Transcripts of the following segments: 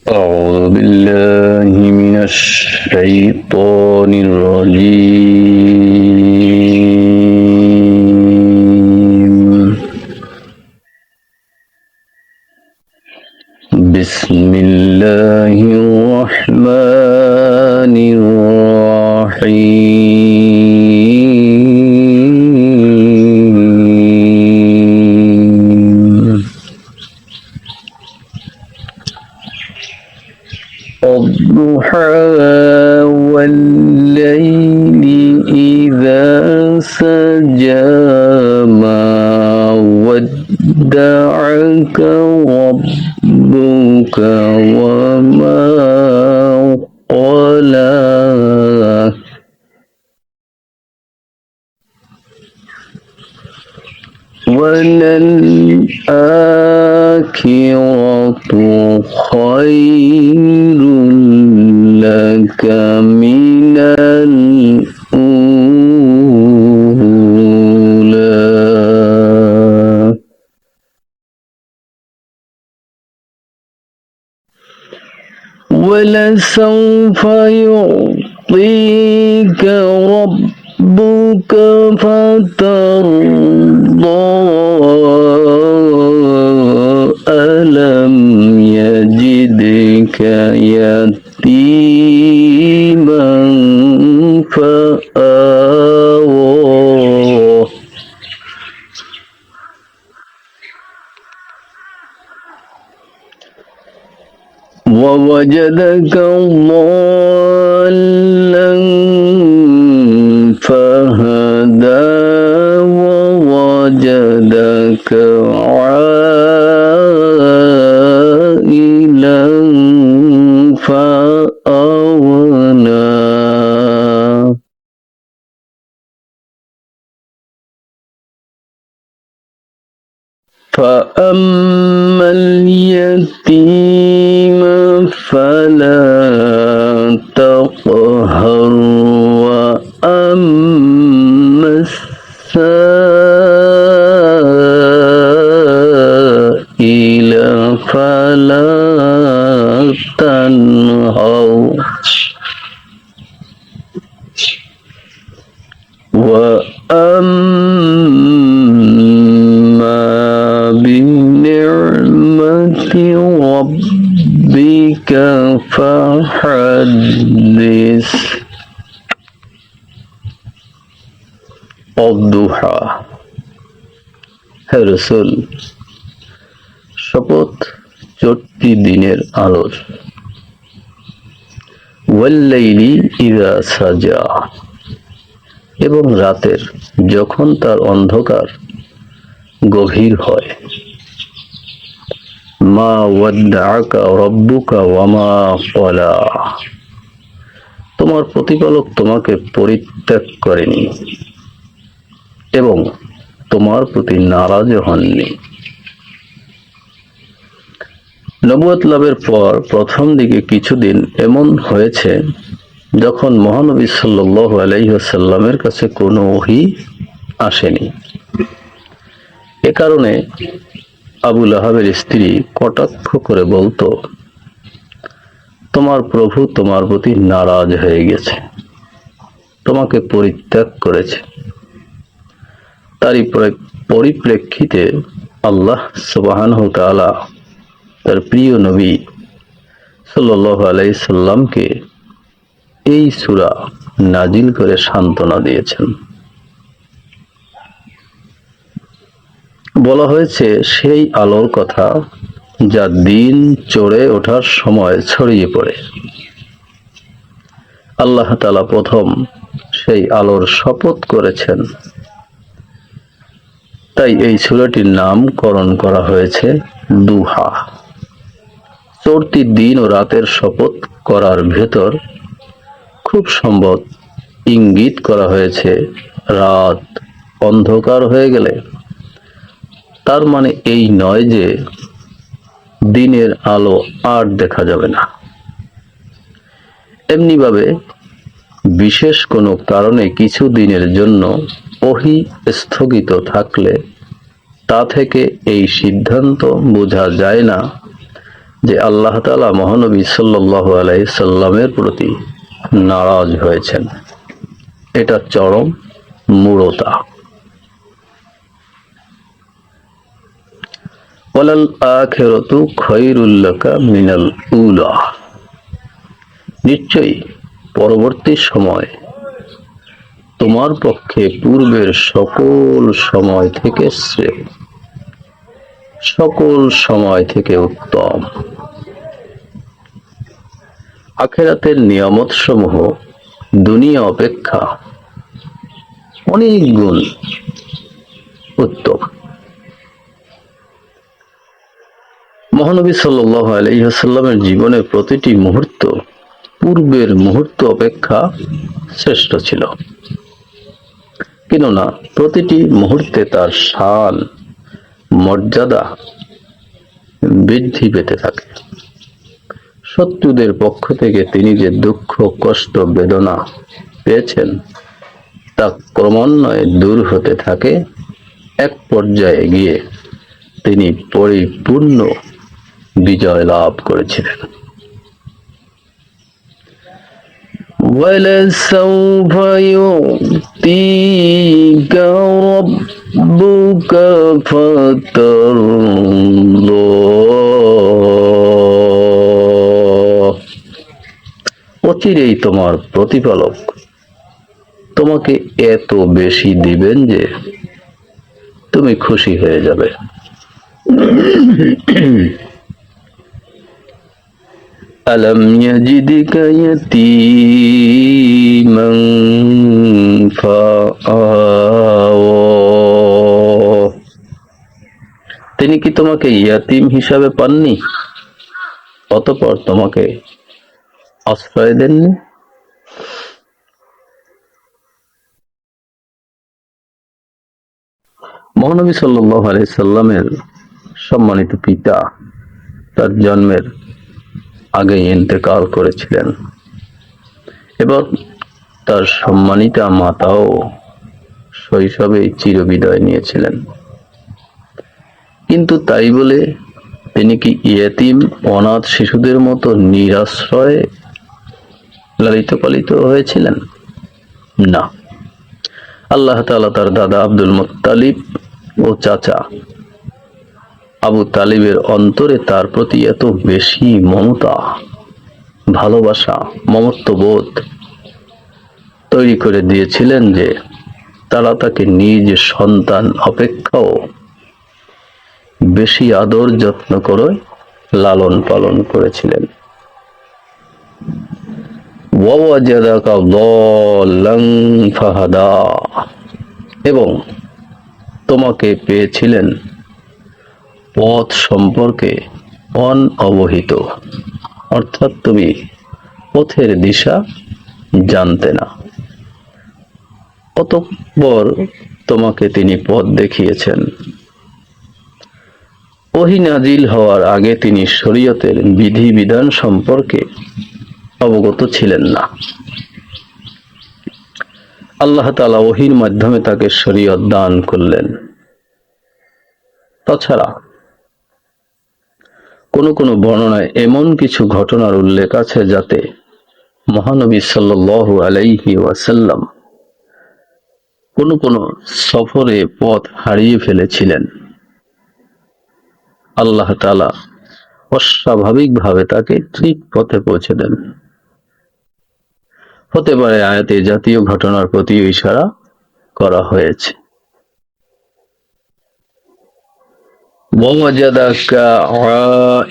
أعوذ بالله من الشيطان الرجيم. بسم الله الرحمن الرحيم. الضحى والليل إذا سجى ما ودعك ربك وما قلى وللآخرة خير لك من الأولى ولسوف يعطيك ربك فترضى ألم يجدك يتيما فآوى ووجدك ضالا فهدى ووجدك عائلا فأغنى فأما اليتيم فلا تقهر وأما السائل فلا تنهر وأما بنعمة ربك فحدث الضحى হে রাসূল শপথ চটতি দিনের আলোর ওয়াল্লাইলি ইযা সাজা এবং রাতের যখন তার অন্ধকার গভীর হয় মা ওয়াদ্দাআকা রাব্বুকা ওয়া মা ক্বালা তোমার প্রতিপালক তোমাকে পরিত্যাগ করেনি এবং তোমার প্রতি নারাজ হননি। নবুয়ত লাভের পর প্রথম দিকে কিছুদিন এমন হয়েছে যখন মহানবী সাল্লাল্লাহু আলাইহি ওয়াসাল্লামের কাছে কোনো ওহী আসেনি। এ কারণে আবু লাহাবের স্ত্রী কটাক্ষ করে বলতো, তোমার প্রভু তোমার প্রতি নারাজ হয়ে গেছে, তোমাকে পরিত্যাগ করেছে। তারই পরিপ্রেক্ষিতে আল্লাহ সুবহানাহু ওয়া তাআলা তার প্রিয় নবী সাল্লাল্লাহু আলাইহি সাল্লামকে এই সূরা নাজিল করে সান্ত্বনা দিয়েছেন। বলা হয়েছে সেই আলোর কথা যা দিন চড়ে ওঠার সময় ছড়িয়ে পড়ে। আল্লাহ তাআলা প্রথম সেই আলোর শপথ করেছেন, তাই এই সূরাটির নামকরণ করা হয়েছে দুহা। চড়তি দিন ও রাতের শপথ করার ভেতর খুব সম্ভব ইঙ্গিত করা হয়েছে রাত অন্ধকার হয়ে গেলে তার মানে এই নয় যে দিনের আলো আর দেখা যাবে না। এমনিভাবে বিশেষ কোনো কারণে কিছু দিনের জন্য ওহী স্থগিত থাকলে তা থেকে এই সিদ্ধান্ত বোঝা যায় না যে আল্লাহ তাআলা মহানবী সাল্লাল্লাহু আলাইহি সাল্লামের প্রতি নারাজ হয়েছেন। এটা চরম মূঢ়তা। ওয়ালাল আখিরাতু খায়রুল লাকা মিনাল উলা, নিশ্চয়ই পরবর্তী সময় তোমার পক্ষে পূর্বের সকল সময় থেকে শ্রেয়, সকল সময় থেকে উত্তম। আখিরাতের নিয়ামত সমূহ দুনিয়া অপেক্ষা অনেক গুণ উত্তম। মহানবী সাল্লাল্লাহু আলাইহি ওয়াসাল্লামের জীবনের প্রতিটি মুহূর্ত পূর্বের মুহূর্ত অপেক্ষা শ্রেষ্ঠ ছিল, কেননা প্রতিটি মুহূর্তে তার শান মর্যাদা বৃদ্ধি পেতে থাকে। শত্রুদের পক্ষ থেকে তিনি যে দুঃখ কষ্ট বেদনা পেয়েছেন তা ক্রমান্বয়ে দূর হতে থাকে। এক পর্যায়ে গিয়ে তিনি পরিপূর্ণ বিজয় লাভ করেছিলেন। وَلَسَوْفَ يُعْطِيكَ رَبُّكَ فَتَرْضَىٰ, অচিরেই তোমার প্রতিপালক তোমাকে এত বেশি দিবেন যে তুমি খুশি হয়ে যাবে। আলম ইয়াজিদিকা ইয়াতীমান ফাআওয়া, তিনি কি তোমাকে ইয়াতীম হিসাবে পাননি অতঃপর তোমাকে আশ্রয় দেননি? মহানবী সাল্লাল্লাহু আলাইহি সাল্লামের সম্মানিত পিতা তার জন্মের আগে ইন্তেকাল করেছিলেন এবং তার সম্মানিতা মাতাও শৈশবেই চিরবিদায় নিয়েছিলেন। কিন্তু তাই বলে তিনি কি ইয়েতিম অনাথ শিশুদের মতো নিরাশ্রয়ে লালিত পালিত হয়েছিলেন? না, আল্লাহ তাআলা তার দাদা আব্দুল মুত্তালিব ও চাচা আবু তালিবের অন্তরে তার প্রতি এত বেশি মমতা, ভালোবাসা, মমত্ববোধ তৈরি করে দিয়েছিলেন যে তারা তাকে নিজ সন্তান অপেক্ষাও বেশি আদর যত্ন করে লালন পালন করেছিলেন। ওয়াওয়াজাদাকা যাল্লান ফাহাদা, এবং তোমাকে পেয়েছিলেন পথ সম্পর্কে অনবহিত, অর্থাৎ তুমি পথের দিশা জানতে না, অতঃপর তোমাকে তিনি পথ দেখিয়েছেন। ওহী নাজিল হওয়ার আগে তিনি শরীয়তের বিধি বিধান সম্পর্কে অবগত ছিলেন না। আল্লাহ তাআলা ওহীর মাধ্যমে তাকে শরীয়ত দান করলেন। তাছাড়া কোন কোন বর্ণনায় এমন কিছু ঘটনার উল্লেখ আছে যাতে মহানবী সাল্লাল্লাহু আলাইহি ওয়াসাল্লাম কোন কোন সফরে পথ হারিয়ে ফেলেছিলেন। আল্লাহ তাআলা অস্বাভাবিকভাবে তাকে ঠিক পথে পৌঁছে দেন। হতে পারে আয়াতে জাতীয় ঘটনার প্রতি ইশারা করা হয়েছে। ওয়াজাদাকা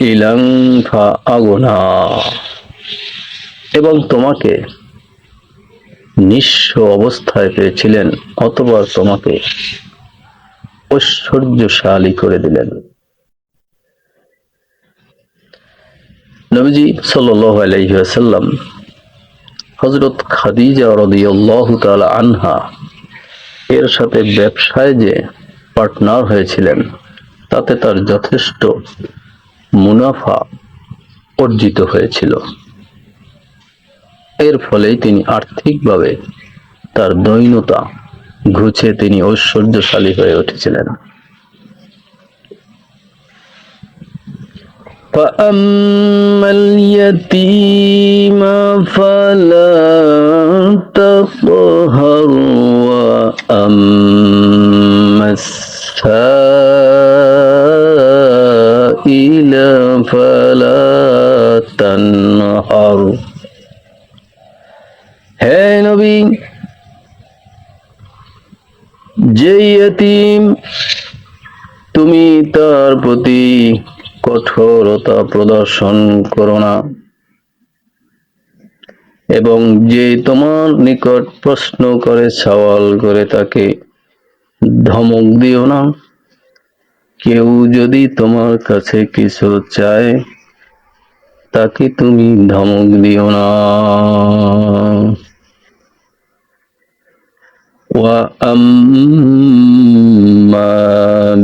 আইলান ফাআগনা, এবং তোমাকে নিঃস্ব অবস্থায় পেয়েছিলেন অতঃপর তোমাকে ঐশ্বর্যশালী করে দিলেন। নবীজি সাল্লাল্লাহু আলাইহি ওয়াসাল্লাম হযরত খাদিজা রাদিয়াল্লাহু তাআলা আনহা এর সাথে ব্যবসায় যে পার্টনার হয়েছিলেন তাতে তার যথেষ্ট মুনাফা অর্জিত হয়েছিল। এর ফলেই তিনি আর্থিকভাবে তার দৈন্যতা ঘুচে তিনি ঐশ্বর্যশালী হয়ে উঠেছিলেন। فأما اليتيم فلا تقهر وأما السائل فلا تنهر। হে নবী, যে ইয়তীম তুমি তার প্রতি কঠোরতা প্রদর্শন করো না, এবং যে তোমার নিকট প্রশ্ন করে সওয়াল করে তাকে ধমক দিও না। কেউ যদি তোমার কাছে কিছু চায় তাকে তুমি ধমক দিও না। وَأَمَّا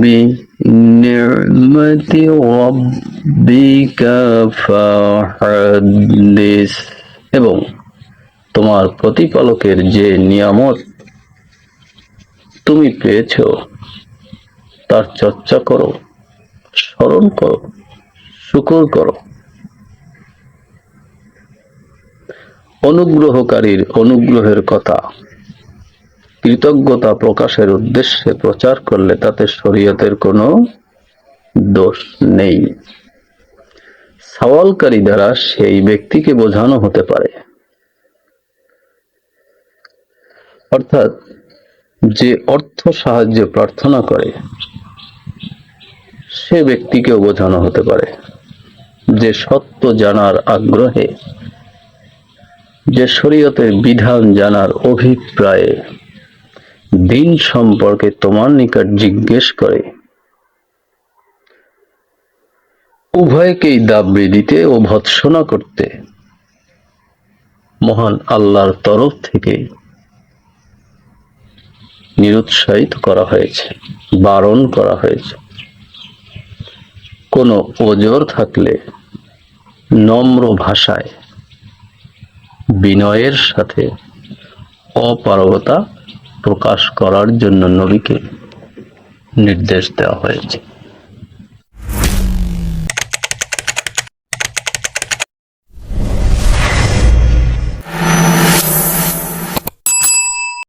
بِنِعْمَةِ رَبِّكَ فَحَدِّث। এবং তোমার প্রতিপালকের যে নিয়ামত তুমি পেয়েছ তার চর্চা করো, স্মরণ করো, শুকর করো। অনুগ্রহকারীর অনুগ্রহের কথা কৃতজ্ঞতা প্রকাশের উদ্দেশ্যে প্রচার করলে তাতে শরীয়তের কোনো দোষ নেই। সওয়ালকারী দ্বারা সেই ব্যক্তিকে বোঝানো হতে পারে, অর্থাৎ যে অর্থ সাহায্য প্রার্থনা করে সে ব্যক্তিকেও বোঝানো হতে পারে, যে সত্য জানার আগ্রহে, যে শরীয়তের বিধান জানার অভিপ্রায়ে দিন সম্পর্কে তোমার নিকট জিজ্ঞেস করে। উভয়কেই দাবি দিতে ও ভৎসনা করতে মহান আল্লাহর তরফ থেকে নিরুৎসাহিত করা হয়েছে, বারণ করা হয়েছে। কোনো ওজর থাকলে নম্র ভাষায় বিনয়ের সাথে অপারগতা প্রকাশ করার জন্য নবীকে নির্দেশ দেওয়া হয়েছে।